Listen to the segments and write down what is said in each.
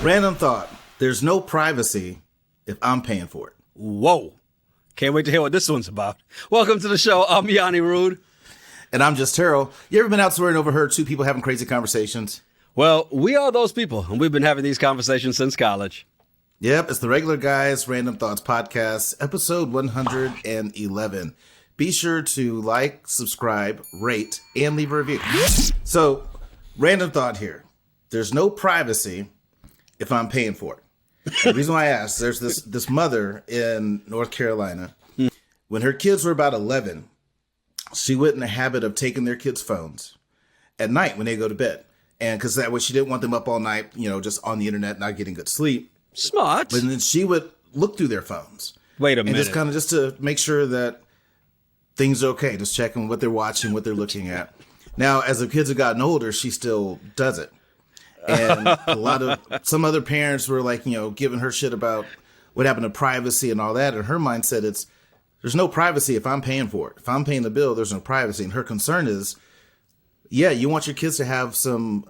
Random thought. There's no privacy if I'm paying for it. Whoa. Can't wait to hear what this one's about. Welcome to the show. I'm Yanni Rude. And I'm just Terrell. You ever been out somewhere and overheard two people having crazy conversations? Well, we are those people, and we've been having these conversations since college. Yep, it's the Regular Guys Random Thoughts Podcast, episode 111. Be sure to like, subscribe, rate, and leave a review. So, random thought here. There's no privacy if I'm paying for it. And the reason why I asked, there's this mother in North Carolina. When her kids were about 11, she went in the habit of taking their kids' phones at night when they go to bed. And because that way she didn't want them up all night, just on the internet, not getting good sleep. Smart. But then she would look through their phones. Wait a minute. And just to make sure that things are okay. Just checking what they're watching, what they're looking at. Now, as the kids have gotten older, she still does it. And some other parents were like, giving her shit about what happened to privacy and all that. And her mindset, there's no privacy if I'm paying for it. If I'm paying the bill, there's no privacy. And her concern is, yeah, you want your kids to have some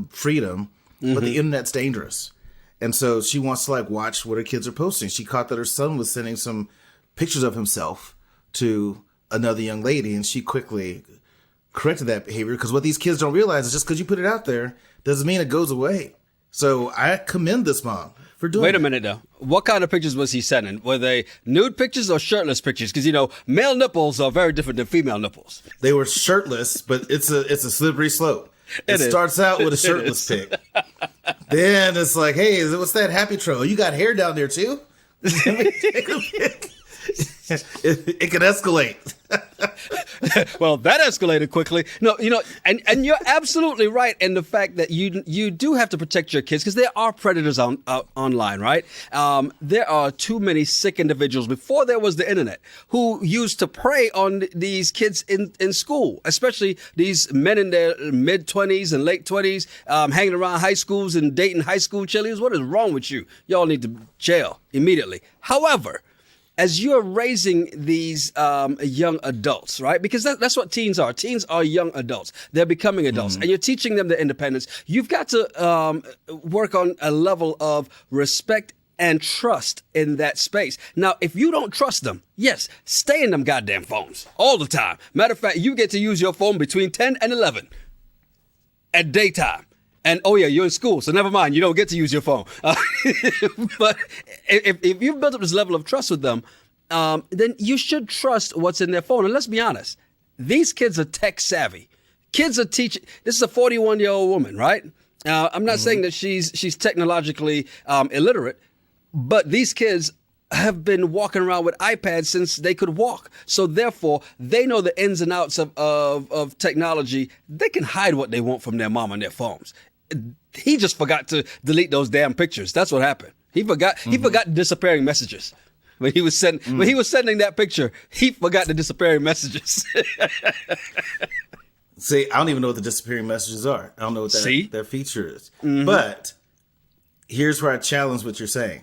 freedom, but the internet's dangerous. And so she wants to watch what her kids are posting. She caught that her son was sending some pictures of himself to another young lady, and she quickly corrected that behavior, because what these kids don't realize is just because you put it out there doesn't mean it goes away. So I commend this mom for doing it. Wait a minute, though. What kind of pictures was he sending? Were they nude pictures or shirtless pictures? Because, male nipples are very different than female nipples. They were shirtless, but it's a slippery slope. It starts out with a shirtless pic. Then it's like, hey, what's that happy trail? You got hair down there, too? It can escalate. Well, that escalated quickly. No, and you're absolutely right in the fact that you do have to protect your kids, because there are predators online, right? There are too many sick individuals before there was the internet who used to prey on these kids in school, especially these men in their mid-20s and late 20s, hanging around high schools and dating high school cheerleaders. What is wrong with you? Y'all need to jail immediately. However, as you're raising these young adults, right? Because that's what teens are. Teens are young adults. They're becoming adults. And you're teaching them their independence. You've got to work on a level of respect and trust in that space. Now, if you don't trust them, yes, stay in them goddamn phones all the time. Matter of fact, you get to use your phone between 10 and 11 at daytime. And, oh, yeah, you're in school, so never mind. You don't get to use your phone. But if you've built up this level of trust with them, then you should trust what's in their phone. And let's be honest, these kids are tech savvy. Kids are teaching. This is a 41-year-old woman, right? I'm not saying that she's technologically illiterate, but these kids have been walking around with iPads since they could walk. So therefore, they know the ins and outs of technology. They can hide what they want from their mom on their phones. He just forgot to delete those damn pictures. That's what happened. He forgot disappearing messages. When he was sending that picture, he forgot the disappearing messages. See, I don't even know what the disappearing messages are. I don't know what that feature is. Mm-hmm. But here's where I challenge what you're saying.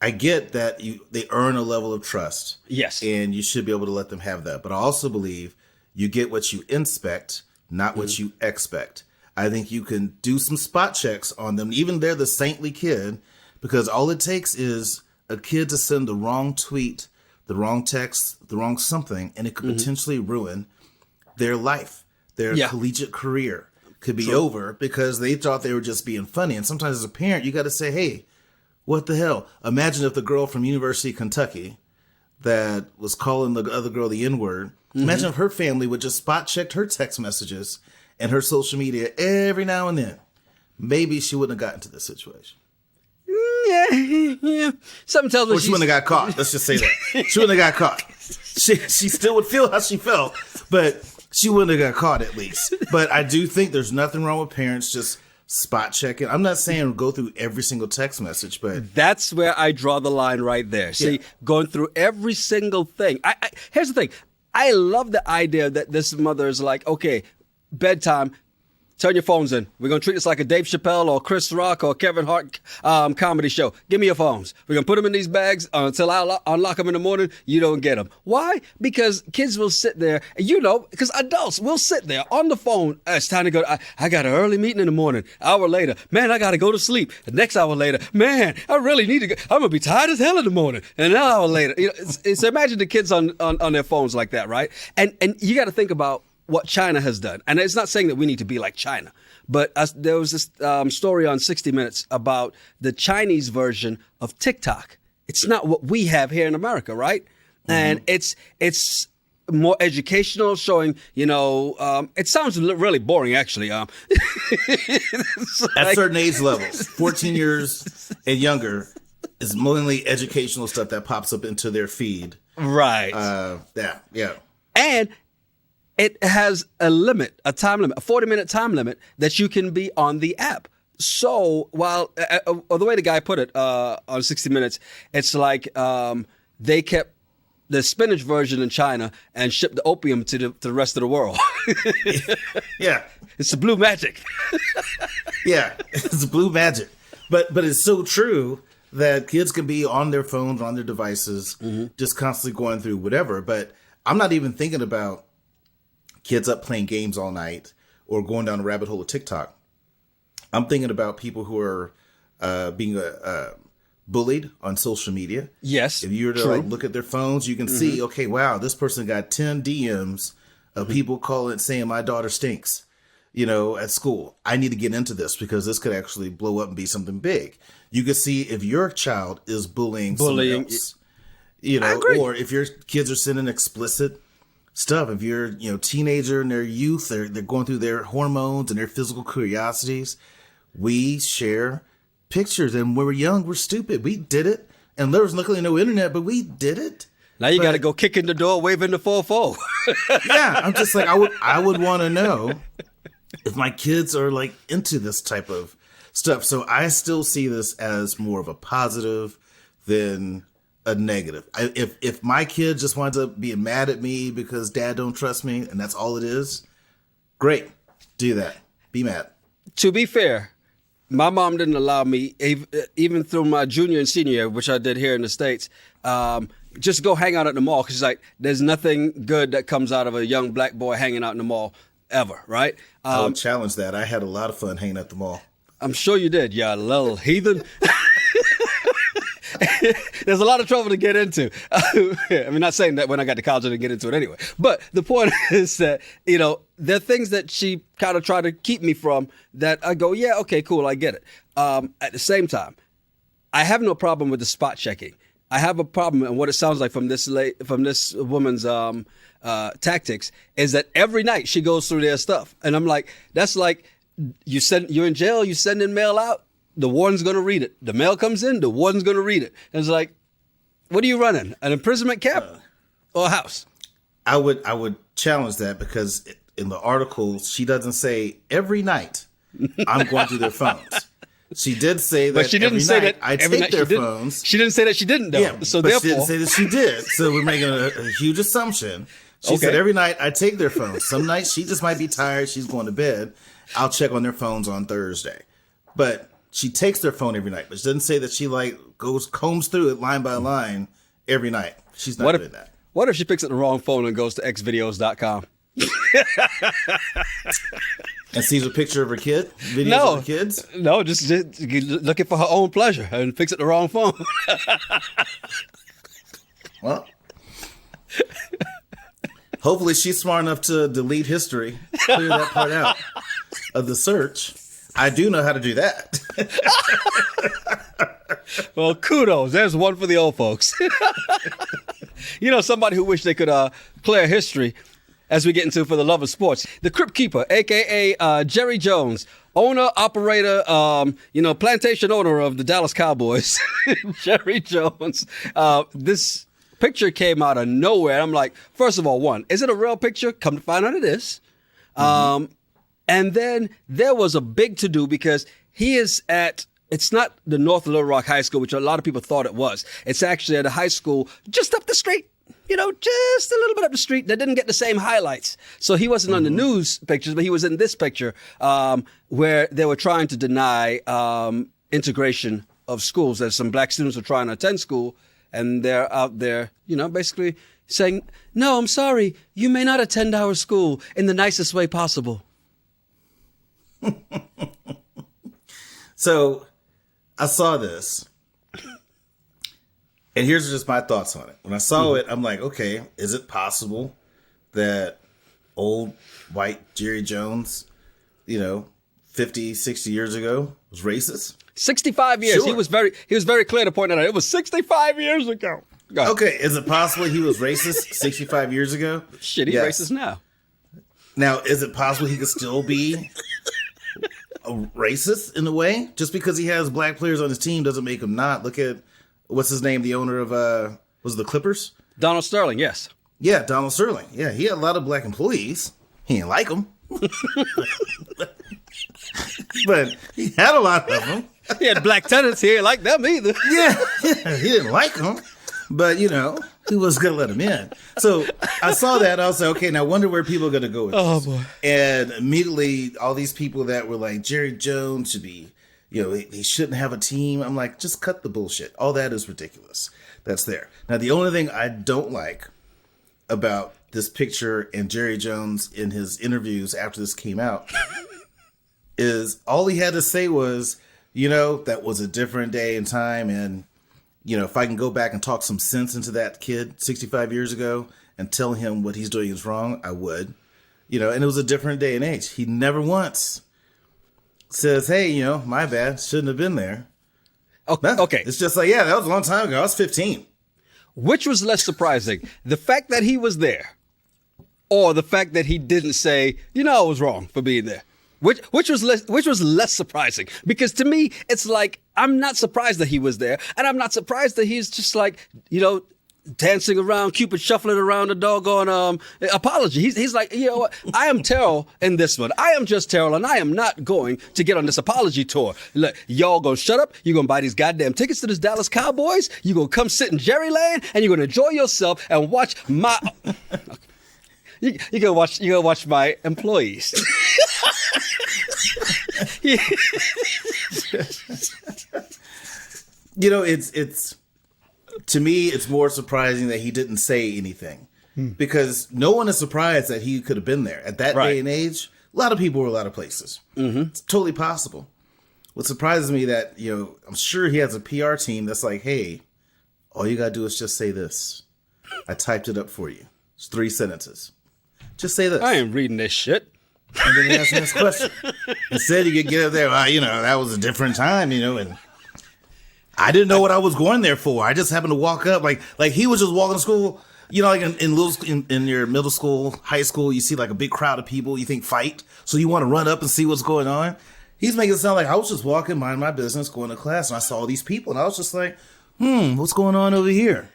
I get that they earn a level of trust. Yes. And you should be able to let them have that. But I also believe you get what you inspect, not what you expect. I think you can do some spot checks on them, even they're the saintly kid, because all it takes is a kid to send the wrong tweet, the wrong text, the wrong something, and it could potentially ruin their life, their collegiate career could be over because they thought they were just being funny. And sometimes as a parent, you got to say, hey, what the hell? Imagine if the girl from University of Kentucky that was calling the other girl the N-word, imagine if her family would just spot check her text messages and her social media every now and then. Maybe she wouldn't have gotten to this situation. Yeah. Something tells me she wouldn't have got caught. Let's just say that. She wouldn't have got caught. She still would feel how she felt, but she wouldn't have got caught at least. But I do think there's nothing wrong with parents just spot checking. I'm not saying go through every single text message, but that's where I draw the line right there. See, going through every single thing. Here's the thing. I love the idea that this mother is like, okay, bedtime, turn your phones in. We're going to treat this like a Dave Chappelle or Chris Rock or Kevin Hart comedy show. Give me your phones. We're going to put them in these bags until I unlock them in the morning. You don't get them. Why? Because kids will sit there, because adults will sit there on the phone. It's time to go. I got an early meeting in the morning. Hour later, man, I got to go to sleep. The next hour later, man, I really need to go. I'm going to be tired as hell in the morning. And an hour later, so imagine the kids on their phones like that, right? And you got to think about what China has done. And it's not saying that we need to be like China, but there was this story on 60 Minutes about the Chinese version of TikTok. It's not what we have here in America, right? Mm-hmm. And it's more educational, showing, it sounds really boring, actually. At certain age levels, 14 years and younger, is mainly educational stuff that pops up into their feed. Right. Yeah. And it has a time limit, a 40-minute time limit that you can be on the app. So while the way the guy put it on 60 Minutes, it's like they kept the spinach version in China and shipped the opium to the rest of the world. Yeah. It's the blue magic. Yeah, it's blue magic. But it's so true that kids can be on their phones, on their devices, just constantly going through whatever. But I'm not even thinking about kids up playing games all night or going down a rabbit hole of TikTok. I'm thinking about people who are being bullied on social media. Yes, if you were to look at their phones, you can see, okay, wow, this person got 10 DMs of people saying my daughter stinks, at school. I need to get into this because this could actually blow up and be something big. You can see if your child is bullying someone else, or if your kids are sending explicit stuff. If you're, teenager in their youth, they're going through their hormones and their physical curiosities. We share pictures, and when we're young, we're stupid. We did it, and there was luckily no internet, but we did it. Now you got to go kick in the door, waving the 4-4. Yeah, I'm just like, I would want to know if my kids are like into this type of stuff. So I still see this as more of a positive than a negative. If my kid just winds up being mad at me because dad don't trust me, and that's all it is, great, do that. Be mad. To be fair, my mom didn't allow me, even through my junior and senior year, which I did here in the States, just go hang out at the mall. Because she's like, there's nothing good that comes out of a young black boy hanging out in the mall ever, right? I would challenge that. I had a lot of fun hanging at the mall. I'm sure you did, you little heathen. There's a lot of trouble to get into. I mean, not saying that when I got to college I didn't get into it anyway. But the point is that, there are things that she kind of tried to keep me from that I go, yeah, okay, cool, I get it. At the same time, I have no problem with the spot checking. I have a problem, and what it sounds like from this woman's tactics is that every night she goes through their stuff. And I'm like, that's like you're in jail, you send in mail out, the warden's going to read it. The mail comes in, the warden's going to read it. And it's like, what are you running? An imprisonment camp or a house? I would challenge that, because in the article, she doesn't say every night I'm going through their phones. She did say that, but she didn't say that I take their phones. She didn't say that she didn't, though. Yeah, so but therefore, she didn't say that she did. So we're making a huge assumption. She said every night I take their phones. Some nights she just might be tired. She's going to bed. I'll check on their phones on Thursday. But she takes their phone every night. But she doesn't say that she combs through it line by line every night. She's not doing that. What if she picks up the wrong phone and goes to xvideos.com? And sees a picture of her kid? Videos of her kids? No, just looking for her own pleasure and picks up the wrong phone. Well, hopefully she's smart enough to delete history, clear that part out of the search. I do know how to do that. Well, kudos. There's one for the old folks. Somebody who wish they could clear history as we get into For the Love of Sports. The Crypt Keeper, a.k.a. Jerry Jones, owner, operator, plantation owner of the Dallas Cowboys, Jerry Jones. This picture came out of nowhere. I'm like, first of all, is it a real picture? Come to find out it is. And then there was a big to-do because he is it's not the North Little Rock High School, which a lot of people thought it was. It's actually at a high school just up the street. just a little bit up the street that didn't get the same highlights. So he wasn't on the news pictures, but he was in this picture where they were trying to deny integration of schools. There's some black students who are trying to attend school, and they're out there, basically saying, no, I'm sorry, you may not attend our school in the nicest way possible. So I saw this, and here's just my thoughts on it. When I saw it, I'm like, okay, is it possible that old white Jerry Jones, 50, 60 years ago was racist? 65 years. Sure. He was very clear to point out it was 65 years ago. Okay, is it possible he was racist 65 years ago? Shit, he's racist now. Now, is it possible he could still be a racist in a way? Just because he has black players on his team doesn't make him not. Look at, what's his name, the owner of, was it the Clippers? Donald Sterling, yes. Yeah, Donald Sterling. Yeah, he had a lot of black employees. He didn't like them. But he had a lot of them. He had black tenants. He didn't like them either. Yeah, he didn't like them. But, he was going to let him in. So I saw that. I was like, okay, now I wonder where people are going to go with this. Oh, boy. And immediately, all these people that were like, Jerry Jones should be, he shouldn't have a team. I'm like, just cut the bullshit. All that is ridiculous. That's there. Now, the only thing I don't like about this picture and Jerry Jones in his interviews after this came out is all he had to say was, that was a different day and time. And, if I can go back and talk some sense into that kid 65 years ago and tell him what he's doing is wrong, I would. And it was a different day and age. He never once says, hey, my bad, shouldn't have been there. Okay. It's just like, yeah, that was a long time ago. I was 15. Which was less surprising? The fact that he was there or the fact that he didn't say, I was wrong for being there? Which was less surprising? Because to me, it's like, I'm not surprised that he was there. And I'm not surprised that he's just like, dancing around, Cupid shuffling around the doggone apology. He's like, what? I am Terrell in this one. I am just Terrell, and I am not going to get on this apology tour. Look, y'all gonna shut up. You're gonna buy these goddamn tickets to this Dallas Cowboys. You're gonna come sit in Jerryland, and you're gonna enjoy yourself and watch my... You're gonna watch my employees. It's to me, it's more surprising that he didn't say anything because no one is surprised that he could have been there at that day and age. A lot of people were a lot of places. Mm-hmm. It's totally possible. What surprises me that, I'm sure he has a PR team that's like, hey, all you got to do is just say this. I typed it up for you. It's 3 sentences. Just say this. I ain't reading this shit. And then he asked me this question. Instead, you could get up there, that was a different time, and I didn't know what I was going there for. I just happened to walk up, like he was just walking to school. Like in your middle school, high school, you see like a big crowd of people. You think fight, so you want to run up and see what's going on. He's making it sound like I was just walking, mind my business, going to class, and I saw all these people, and I was just like, what's going on over here?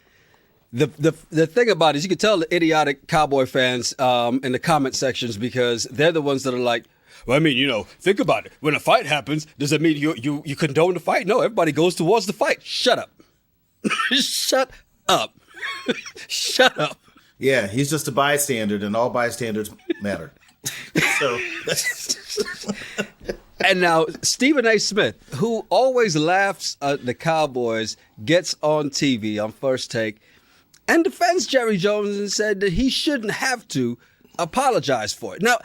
The thing about it is you can tell the idiotic Cowboy fans in the comment sections because they're the ones that are like, well, I mean, think about it. When a fight happens, does that mean you condone the fight? No, everybody goes towards the fight. Shut up. Shut up. Shut up. Yeah, he's just a bystander, and all bystanders matter. So, and now Stephen A. Smith, who always laughs at the Cowboys, gets on TV on First Take and defends Jerry Jones and said that he shouldn't have to apologize for it. Now,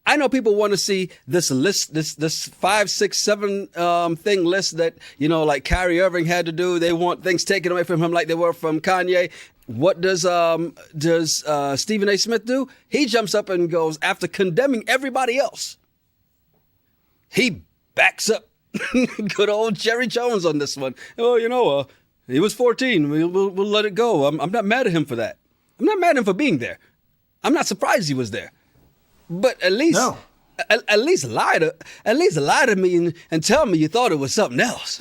I know people want to see this list, this 5, 6, 7 thing list that, like Kyrie Irving had to do. They want things taken away from him like they were from Kanye. What does Stephen A. Smith do? He jumps up and goes, after condemning everybody else, he backs up good old Jerry Jones on this one. Oh, he was 14. We'll let it go. I'm not mad at him for that. I'm not mad at him for being there. I'm not surprised he was there. But at least, at least lie to me and tell me you thought it was something else.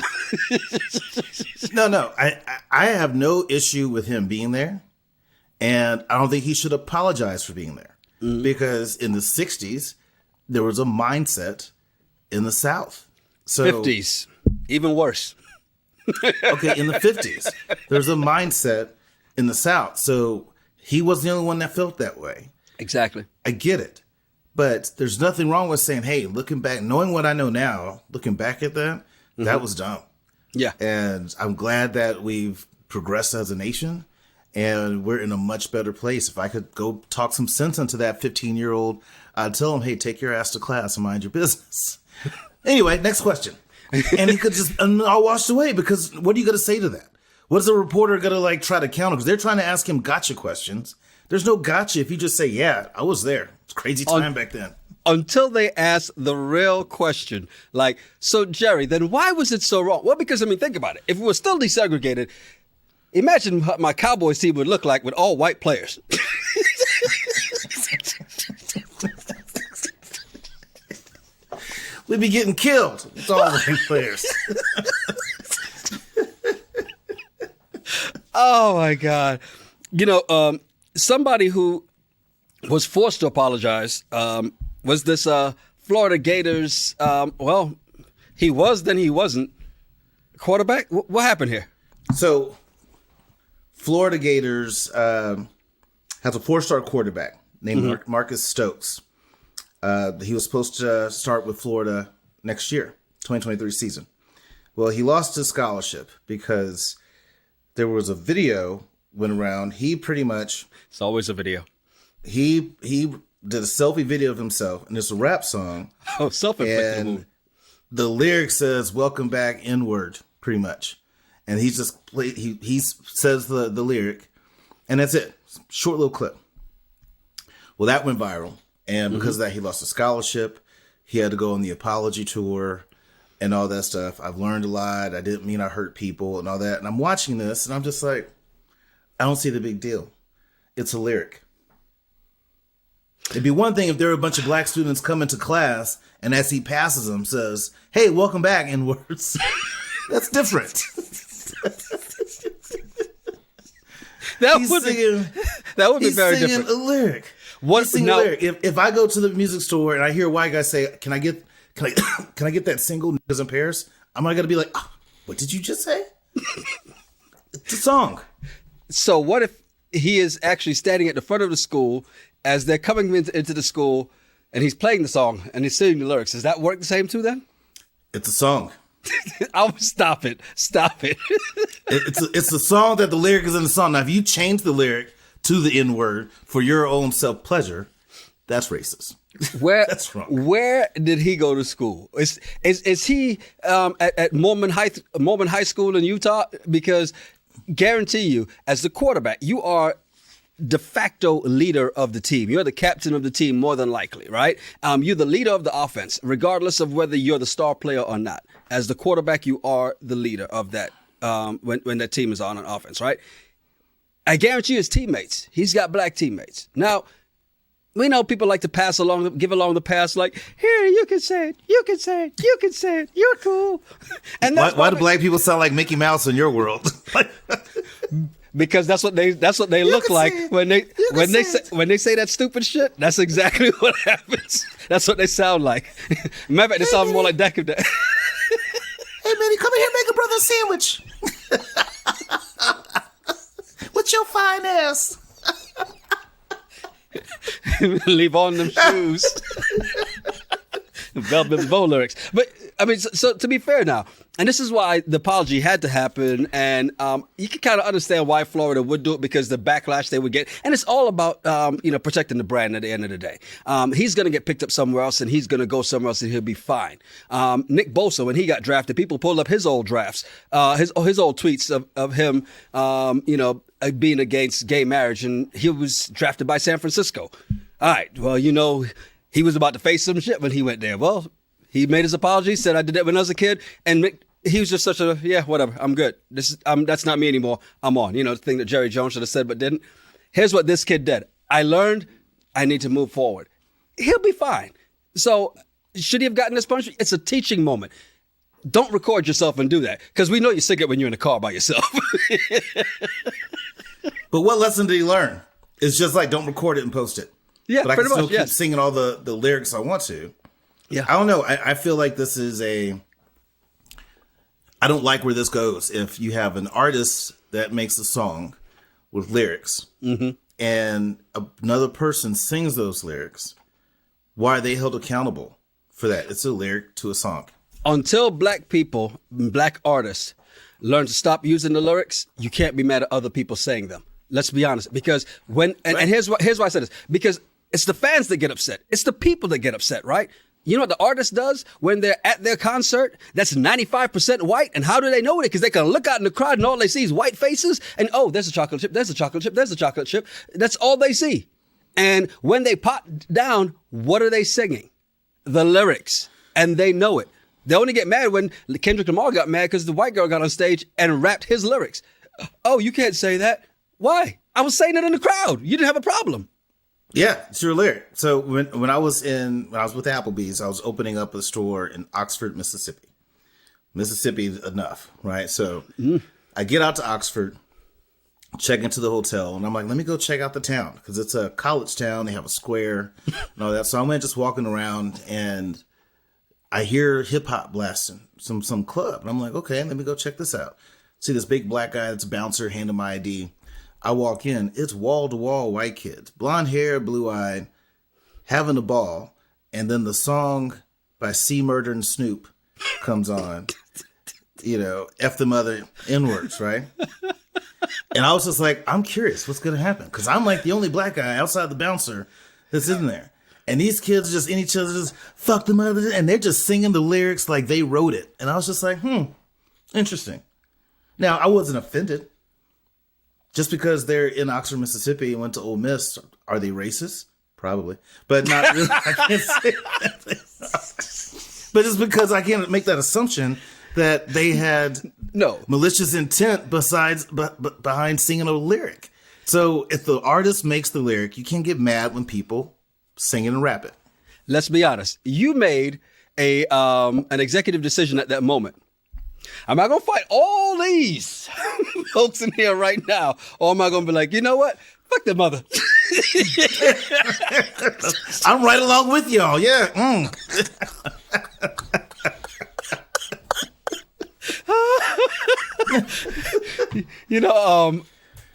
No. I have no issue with him being there, and I don't think he should apologize for being there because in the 60s there was a mindset in the South. So 50s, even worse. Okay, in the 50s, there's a mindset in the South. So he wasn't the only one that felt that way. Exactly. I get it. But there's nothing wrong with saying, hey, looking back, knowing what I know now, looking back at that, that was dumb. Yeah. And I'm glad that we've progressed as a nation and we're in a much better place. If I could go talk some sense into that 15-year-old, I'd tell him, hey, take your ass to class and mind your business. Anyway, next question. And he could just all washed away, because what are you going to say to that? What is a reporter going to like try to counter? Because they're trying to ask him gotcha questions. There's no gotcha if you just say, yeah, I was there. It's a crazy time back then. Until they ask the real question. Like, so Jerry, then why was it so wrong? Well, because, I mean, think about it. If it was still desegregated, imagine what my Cowboys team would look like with all white players. We'd be getting killed. It's all white players. Oh, my God. You know, somebody who was forced to apologize was this Florida Gators. Well, he was, then he wasn't. Quarterback? What happened here? So, Florida Gators has a 4-star quarterback named Marcus Stokes. He was supposed to start with Florida next year, 2023 season. Well, he lost his scholarship because there was a video went around. He pretty much... It's always a video. He did a selfie video of himself, and it's a rap song. Oh, self-inflicted move. The lyric says, welcome back, N-word, pretty much. And he just he says the lyric, and that's it. Short little clip. Well, that went viral. And because of that, he lost a scholarship. He had to go on the apology tour and all that stuff. I've learned a lot. I didn't mean I hurt people and all that. And I'm watching this, and I'm just like, I don't see the big deal. It's a lyric. It'd be one thing if there were a bunch of black students coming to class, and as he passes them, says, hey, welcome back, N-words. That's different. That would be very different. A lyric. He's singing a lyric. If I go to the music store and I hear a white guy say, can I get that single Niggas in Paris? I'm not going to be like, oh, what did you just say? It's a song. So what if he is actually standing at the front of the school as they're coming into the school, and he's playing the song and he's singing the lyrics? Does that work the same too then? It's a song. Stop it. It's a song that the lyric is in the song. Now, if you change the lyric to the N-word for your own self-pleasure, that's racist. That's wrong. Where did he go to school? Is he at Mormon High School in Utah? Because guarantee you, as the quarterback, you are de facto leader of the team. You're the captain of the team, more than likely, right? You're the leader of the offense, regardless of whether you're the star player or not. As the quarterback, you are the leader of that when that team is on offense, right? I guarantee you his teammates. He's got black teammates. Now, we know people like to give along the pass, like, here, you can say it, you can say it, you can say it, you're cool. And that's why do black people sound like Mickey Mouse in your world? Because that's what they look like when they say that stupid shit. That's exactly what happens. That's what they sound like. Matter of fact, they sound more like Deck of Death. Hey, Manny, come here, make a brother a sandwich. With your fine ass. Leave on them shoes. Velvet Bow lyrics. But, I mean, so to be fair now, and this is why the apology had to happen, and you can kind of understand why Florida would do it, because the backlash they would get. And it's all about, protecting the brand at the end of the day. He's going to get picked up somewhere else, and he's going to go somewhere else, and he'll be fine. Nick Bosa, when he got drafted, people pulled up his old drafts, his old tweets of him, being against gay marriage, and he was drafted by San Francisco. All right, well, he was about to face some shit when he went there. Well, he made his apology, said, I did that when I was a kid. And he was just such a, yeah, whatever, I'm good. That's not me anymore. I'm on. The thing that Jerry Jones should have said but didn't. Here's what this kid did. I learned I need to move forward. He'll be fine. So should he have gotten this punishment? It's a teaching moment. Don't record yourself and do that, because we know you sick it when you're in the car by yourself. But what lesson did he learn? It's just like, don't record it and post it. Yeah, but I can still keep singing all the lyrics I want to. Yeah. I don't know. I feel like this is I don't like where this goes. If you have an artist that makes a song with lyrics, and and another person sings those lyrics, why are they held accountable for that? It's a lyric to a song. Until black people, black artists, learn to stop using the lyrics, you can't be mad at other people saying them. Let's be honest. Because and here's why I said this. Because it's the fans that get upset. It's the people that get upset, right? You know what the artist does when they're at their concert that's 95% white? And how do they know it? Because they can look out in the crowd and all they see is white faces. And oh, there's a chocolate chip, there's a chocolate chip, there's a chocolate chip. That's all they see. And when they pop down, what are they singing? The lyrics. And they know it. They only get mad when Kendrick Lamar got mad because the white girl got on stage and rapped his lyrics. Oh, you can't say that. Why? I was saying it in the crowd. You didn't have a problem. Yeah, it's your lyric. So when I was with Applebee's, I was opening up a store in Oxford, Mississippi. Mississippi enough, right? So I get out to Oxford, check into the hotel, and I'm like, let me go check out the town because it's a college town. They have a square and all that. So I went just walking around and I hear hip hop blasting some club. And I'm like, okay, let me go check this out. See this big black guy that's a bouncer, hand him my ID. I walk in, it's wall to wall white kids, blonde hair, blue eyed, having a ball. And then the song by C Murder and Snoop comes on, F the mother N-words, right? And I was just like, I'm curious what's going to happen. Cause I'm like the only black guy outside the bouncer that's in there. And these kids just in each other, just fuck the mother. And they're just singing the lyrics like they wrote it. And I was just like, interesting. Now, I wasn't offended. Just because they're in Oxford, Mississippi and went to Ole Miss, are they racist? Probably. But not really. I can't say that. But just because I can't make that assumption that they had malicious intent behind singing a lyric. So if the artist makes the lyric, you can't get mad when people sing it and rap it. Let's be honest. You made an executive decision at that moment. Am I going to fight all these folks in here right now? Or am I going to be like, you know what? Fuck their mother. I'm right along with y'all. Yeah.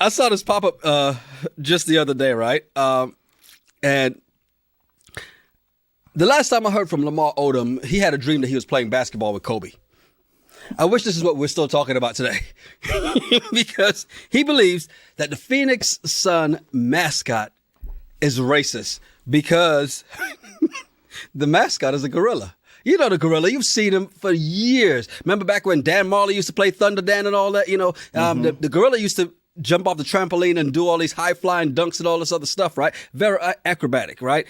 I saw this pop up just the other day, right? And the last time I heard from Lamar Odom, he had a dream that he was playing basketball with Kobe. I wish this is what we're still talking about today because he believes that the Phoenix Sun mascot is racist because the mascot is a gorilla. You know the gorilla. You've seen him for years. Remember back when Dan Marley used to play Thunder Dan and all that? The gorilla used to jump off the trampoline and do all these high-flying dunks and all this other stuff, right? Very acrobatic, right?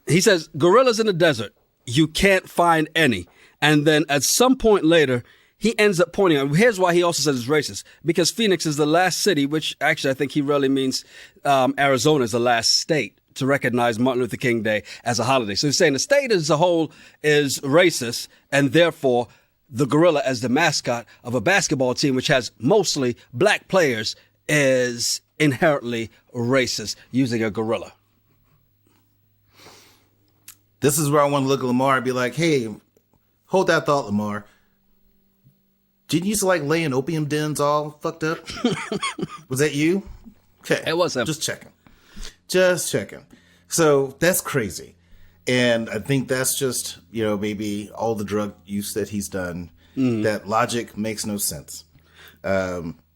He says, gorillas in the desert, you can't find any. And then at some point later, he ends up pointing out, here's why he also says it's racist. Because Phoenix is the last city, which actually I think he really means Arizona is the last state to recognize Martin Luther King Day as a holiday. So he's saying the state as a whole is racist, and therefore the gorilla as the mascot of a basketball team, which has mostly black players, is inherently racist using a gorilla. This is where I want to look at Lamar and be like, hey, hold that thought, Lamar. Didn't you used to like lay in opium dens all fucked up? Was that you? Okay. It was him. Just checking. So that's crazy. And I think that's just, maybe all the drug use that he's done. That logic makes no sense.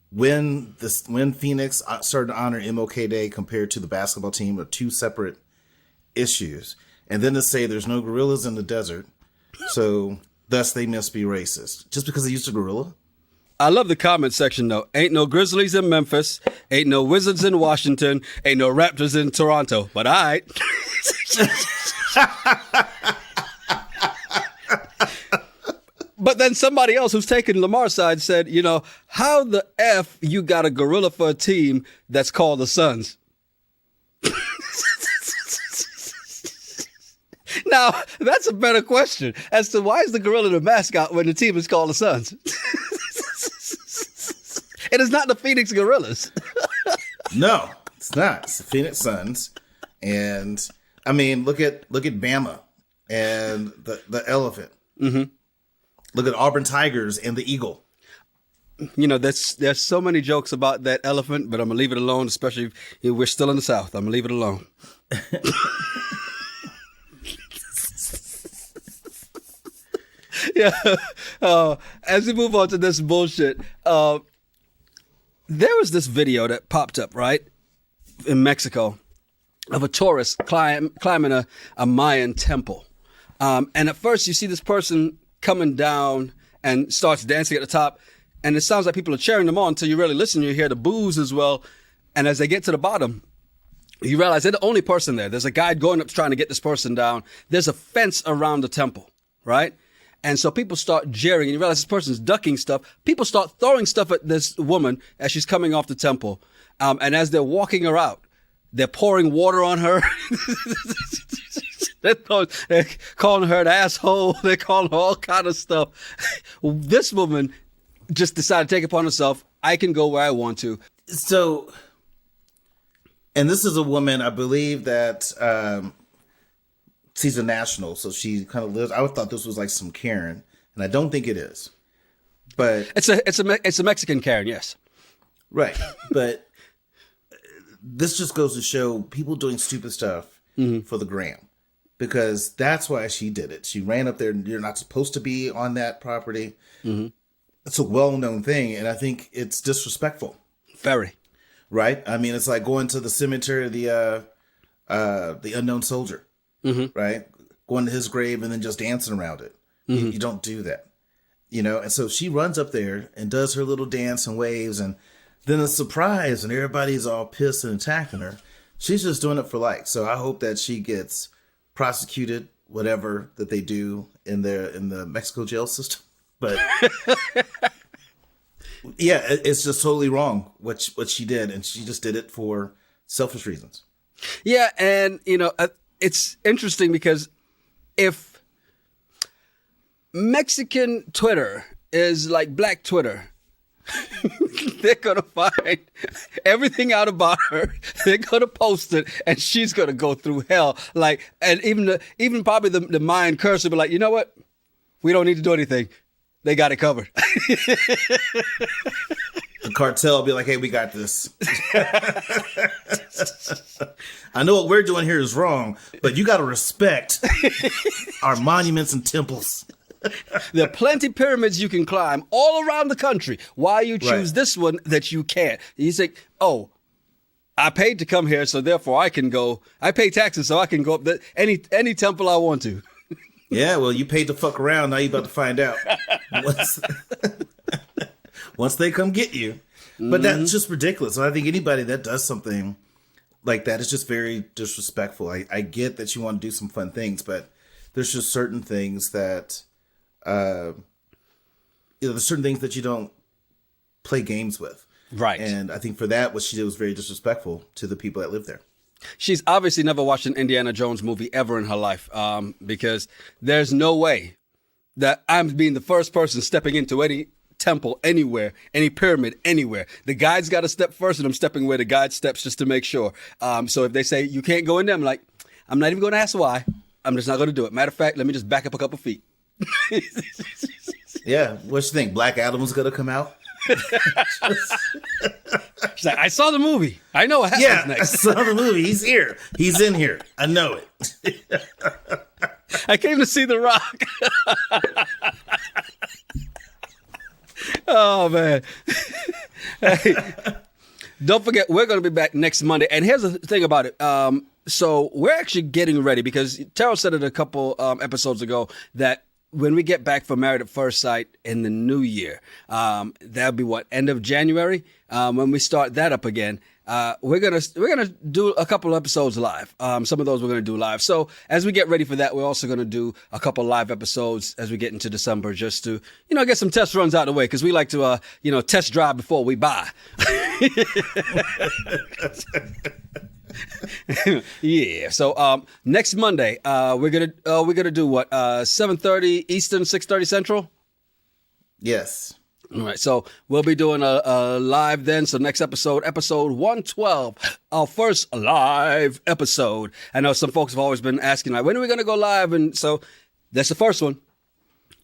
When Phoenix started to honor MLK Day compared to the basketball team are two separate issues. And then to say there's no gorillas in the desert, so thus they must be racist. Just because they used a gorilla? I love the comment section, though. Ain't no Grizzlies in Memphis. Ain't no Wizards in Washington. Ain't no Raptors in Toronto. But all right. But then somebody else who's taken Lamar's side said, how the F you got a gorilla for a team that's called the Suns? Now, that's a better question as to why is the gorilla the mascot when the team is called the Suns? It is not the Phoenix Gorillas. No, it's not. It's the Phoenix Suns. And, I mean, look at Bama and the elephant. Mm-hmm. Look at Auburn Tigers and the eagle. there's so many jokes about that elephant, but I'm gonna leave it alone. Especially if we're still in the South, I'm gonna leave it alone. Yeah. As we move on to this bullshit, there was this video that popped up right in Mexico of a tourist climbing a Mayan temple, and at first you see this person coming down and starts dancing at the top, and it sounds like people are cheering them on until you really listen. You hear the boos as well, and as they get to the bottom, you realize they're the only person there. There's a guide going up trying to get this person down. There's a fence around the temple, right? And so people start jeering, and you realize this person's ducking stuff. People start throwing stuff at this woman as she's coming off the temple. And as they're walking her out, they're pouring water on her. They're calling her an asshole. They're calling her all kind of stuff. This woman just decided to take it upon herself. I can go where I want to. So, and this is a woman, I believe, that she's a national, so she kind of lives. I thought this was like some Karen, and I don't think it is. But it's a Mexican Karen, yes. Right, but this just goes to show people doing stupid stuff for the gram, because that's why she did it. She ran up there. You're not supposed to be on that property. Mm-hmm. It's a well-known thing, and I think it's disrespectful. Very. Right? I mean, it's like going to the cemetery of the unknown soldier, right? Going to his grave and then just dancing around it. You don't do that, And so she runs up there and does her little dance and waves, and then a surprise, and everybody's all pissed and attacking her. She's just doing it for likes. So I hope that she gets prosecuted, whatever that they do in the Mexico jail system. But yeah, it's just totally wrong what she did, and she just did it for selfish reasons. Yeah, and it's interesting because if Mexican Twitter is like black Twitter, they're gonna find everything out about her. They're gonna post it, and she's gonna go through hell. And even probably the Mayan curse will be like, you know what? We don't need to do anything. They got it covered. The cartel will be like, hey, we got this. I know what we're doing here is wrong, but you got to respect our monuments and temples. There are plenty of pyramids you can climb all around the country. Why you choose this one that you can't? You say, oh, I paid to come here, so therefore I can go. I pay taxes, so I can go up any temple I want to. Yeah, well, you paid to fuck around. Now you're about to find out. Once they come get you. But that's just ridiculous. And I think anybody that does something like that is just very disrespectful. I get that you want to do some fun things, but there's just certain things that, there's certain things that you don't play games with. Right. And I think for that, what she did was very disrespectful to the people that live there. She's obviously never watched an Indiana Jones movie ever in her life, because there's no way that I'm being the first person stepping into any temple anywhere, any pyramid anywhere. The guide's got to step first, and I'm stepping where the guide steps just to make sure. So if they say you can't go in there, I'm like, I'm not even going to ask why. I'm just not going to do it. Matter of fact, let me just back up a couple feet. Yeah, what you think? Black Adam's going to come out? She's like, I saw the movie. I know what happens next. I saw the movie. He's here. He's in here. I know it. I came to see The Rock. Oh, man. Hey, don't forget, we're going to be back next Monday. And here's the thing about it. So we're actually getting ready, because Terrell said it a couple episodes ago that when we get back for Married at First Sight in the new year, that'll be end of January. When we start that up again, we're gonna do a couple episodes live. Some of those we're gonna do live. So as we get ready for that, we're also gonna do a couple live episodes as we get into December, just to get some test runs out of the way, because we like to test drive before we buy. Yeah. So next Monday, we're gonna do what? 7:30 Eastern, 6:30 Central. Yes. All right. So we'll be doing a live then. So next episode 112, our first live episode. I know some folks have always been asking, like, when are we gonna go live? And so that's the first one,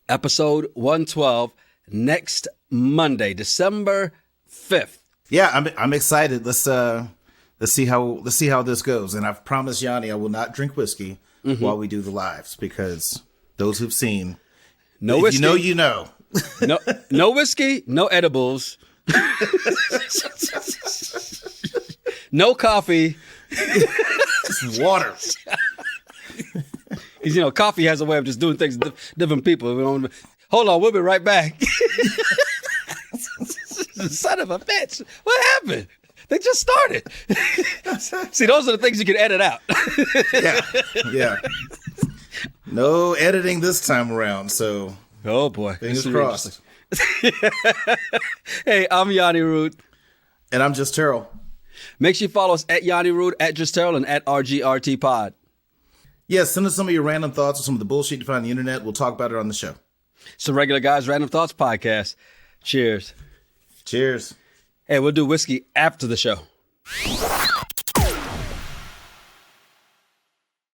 episode 112. next Monday, December 5th. Yeah, I'm excited. Let's see how this goes. And I've promised Yanni I will not drink whiskey while we do the lives, because those who've seen, No if whiskey. you know, you know. No whiskey, no edibles. No coffee. Just water. Because, coffee has a way of just doing things to different people. Hold on, we'll be right back. Son of a bitch. What happened? They just started. See, those are the things you can edit out. Yeah. No editing this time around, so Oh, boy. fingers crossed. Hey, I'm Yanni Root. And I'm just Terrell. Make sure you follow us at Yanni Root, at Just Terrell, and at RGRT Pod. Yes, send us some of your random thoughts or some of the bullshit you find on the internet. We'll talk about it on the show. It's the Regular Guys Random Thoughts Podcast. Cheers. Cheers. Hey, we'll do whiskey after the show.